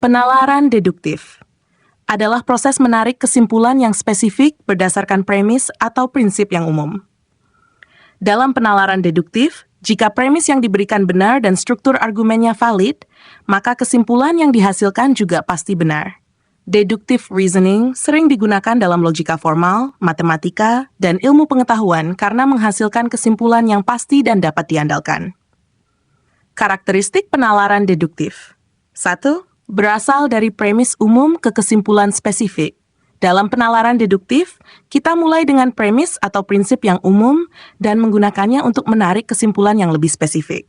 Penalaran deduktif adalah proses menarik kesimpulan yang spesifik berdasarkan premis atau prinsip yang umum. Dalam penalaran deduktif, jika premis yang diberikan benar dan struktur argumennya valid, maka kesimpulan yang dihasilkan juga pasti benar. Deductive reasoning sering digunakan dalam logika formal, matematika, dan ilmu pengetahuan karena menghasilkan kesimpulan yang pasti dan dapat diandalkan. Karakteristik penalaran deduktif. 1. Berasal dari premis umum ke kesimpulan spesifik. Dalam penalaran deduktif, kita mulai dengan premis atau prinsip yang umum dan menggunakannya untuk menarik kesimpulan yang lebih spesifik.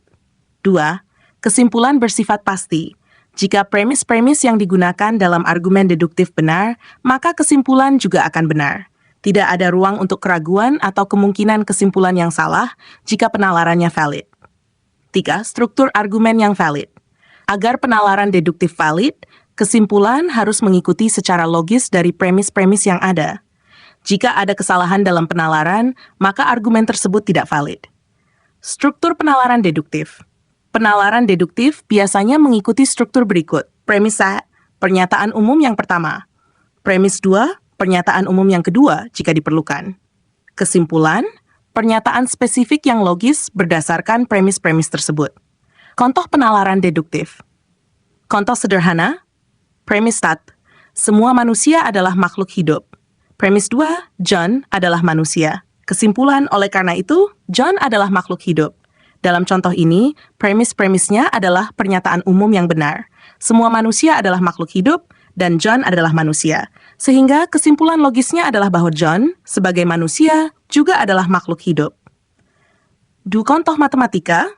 2. Kesimpulan bersifat pasti. Jika premis-premis yang digunakan dalam argumen deduktif benar, maka kesimpulan juga akan benar. Tidak ada ruang untuk keraguan atau kemungkinan kesimpulan yang salah jika penalarannya valid. 3. Struktur argumen yang valid. Agar penalaran deduktif valid, kesimpulan harus mengikuti secara logis dari premis-premis yang ada. Jika ada kesalahan dalam penalaran, maka argumen tersebut tidak valid. Struktur penalaran deduktif. Penalaran deduktif biasanya mengikuti struktur berikut. Premis 1, pernyataan umum yang pertama. Premis 2, pernyataan umum yang kedua jika diperlukan. Kesimpulan, pernyataan spesifik yang logis berdasarkan premis-premis tersebut. Contoh penalaran deduktif. Contoh sederhana, premis 1, semua manusia adalah makhluk hidup. Premis 2, John adalah manusia. Kesimpulan, oleh karena itu, John adalah makhluk hidup. Dalam contoh ini, premis-premisnya adalah pernyataan umum yang benar. Semua manusia adalah makhluk hidup, dan John adalah manusia. Sehingga kesimpulan logisnya adalah bahwa John, sebagai manusia, juga adalah makhluk hidup. Dua contoh matematika,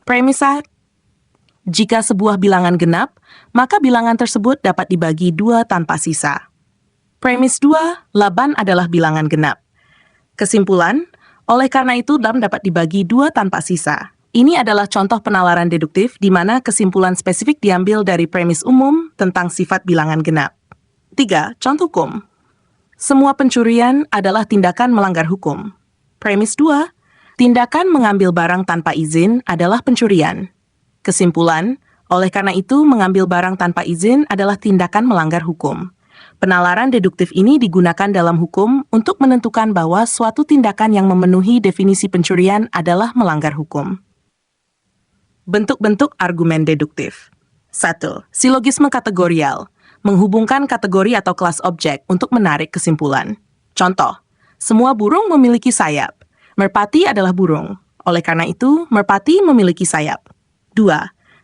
premis 1, jika sebuah bilangan genap, maka bilangan tersebut dapat dibagi 2 tanpa sisa. Premis 2, 8 adalah bilangan genap. Kesimpulan, oleh karena itu 8 dapat dibagi 2 tanpa sisa. Ini adalah contoh penalaran deduktif di mana kesimpulan spesifik diambil dari premis umum tentang sifat bilangan genap. 3. Contoh hukum. Semua pencurian adalah tindakan melanggar hukum. Premis 2, tindakan mengambil barang tanpa izin adalah pencurian. Kesimpulan, oleh karena itu mengambil barang tanpa izin adalah tindakan melanggar hukum. Penalaran deduktif ini digunakan dalam hukum untuk menentukan bahwa suatu tindakan yang memenuhi definisi pencurian adalah melanggar hukum. Bentuk-bentuk argumen deduktif. 1. Silogisme kategorial, menghubungkan kategori atau kelas objek untuk menarik kesimpulan. Contoh, semua burung memiliki sayap. Merpati adalah burung. Oleh karena itu, merpati memiliki sayap. 2.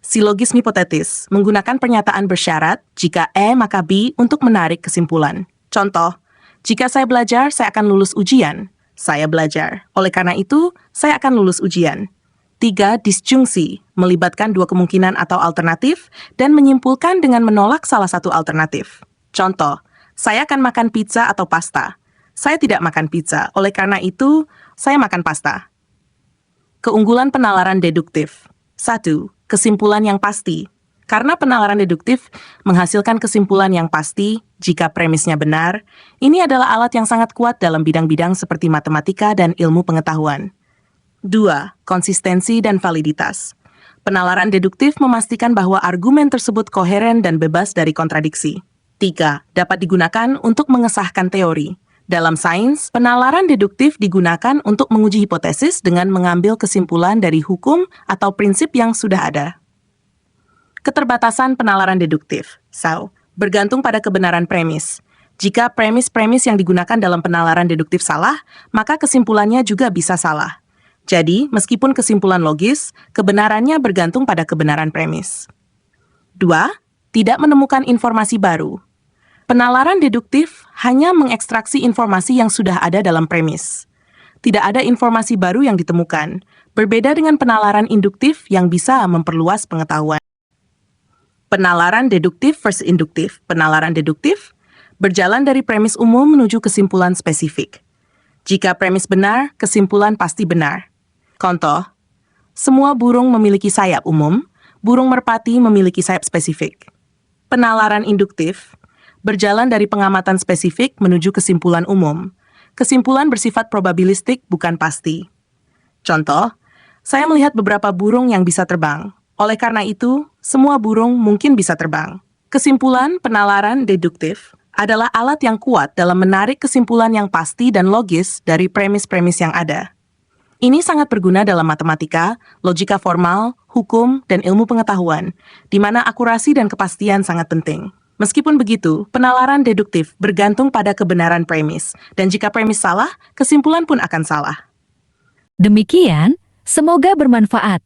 Silogisme hipotetis, menggunakan pernyataan bersyarat, jika E maka B untuk menarik kesimpulan. Contoh, jika saya belajar, saya akan lulus ujian. Saya belajar. Oleh karena itu, saya akan lulus ujian. 3. Disjungsi, melibatkan dua kemungkinan atau alternatif, dan menyimpulkan dengan menolak salah satu alternatif. Contoh, saya akan makan pizza atau pasta. Saya tidak makan pizza, oleh karena itu, saya makan pasta. Keunggulan penalaran deduktif. 1. Kesimpulan yang pasti. Karena penalaran deduktif menghasilkan kesimpulan yang pasti jika premisnya benar, ini adalah alat yang sangat kuat dalam bidang-bidang seperti matematika dan ilmu pengetahuan. 2. Konsistensi dan validitas. Penalaran deduktif memastikan bahwa argumen tersebut koheren dan bebas dari kontradiksi. 3. Dapat digunakan untuk mengesahkan teori. Dalam sains, penalaran deduktif digunakan untuk menguji hipotesis dengan mengambil kesimpulan dari hukum atau prinsip yang sudah ada. Keterbatasan penalaran deduktif. Bergantung pada kebenaran premis. Jika premis-premis yang digunakan dalam penalaran deduktif salah, maka kesimpulannya juga bisa salah. Jadi, meskipun kesimpulan logis, kebenarannya bergantung pada kebenaran premis. 2. Tidak menemukan informasi baru. Penalaran deduktif hanya mengekstraksi informasi yang sudah ada dalam premis. Tidak ada informasi baru yang ditemukan, berbeda dengan penalaran induktif yang bisa memperluas pengetahuan. Penalaran deduktif versus induktif. Penalaran deduktif berjalan dari premis umum menuju kesimpulan spesifik. Jika premis benar, kesimpulan pasti benar. Contoh, semua burung memiliki sayap umum, burung merpati memiliki sayap spesifik. Penalaran induktif berjalan dari pengamatan spesifik menuju kesimpulan umum. Kesimpulan bersifat probabilistik, bukan pasti. Contoh, saya melihat beberapa burung yang bisa terbang. Oleh karena itu, semua burung mungkin bisa terbang. Kesimpulan penalaran deduktif adalah alat yang kuat dalam menarik kesimpulan yang pasti dan logis dari premis-premis yang ada. Ini sangat berguna dalam matematika, logika formal, hukum, dan ilmu pengetahuan, di mana akurasi dan kepastian sangat penting. Meskipun begitu, penalaran deduktif bergantung pada kebenaran premis, dan jika premis salah, kesimpulan pun akan salah. Demikian, semoga bermanfaat.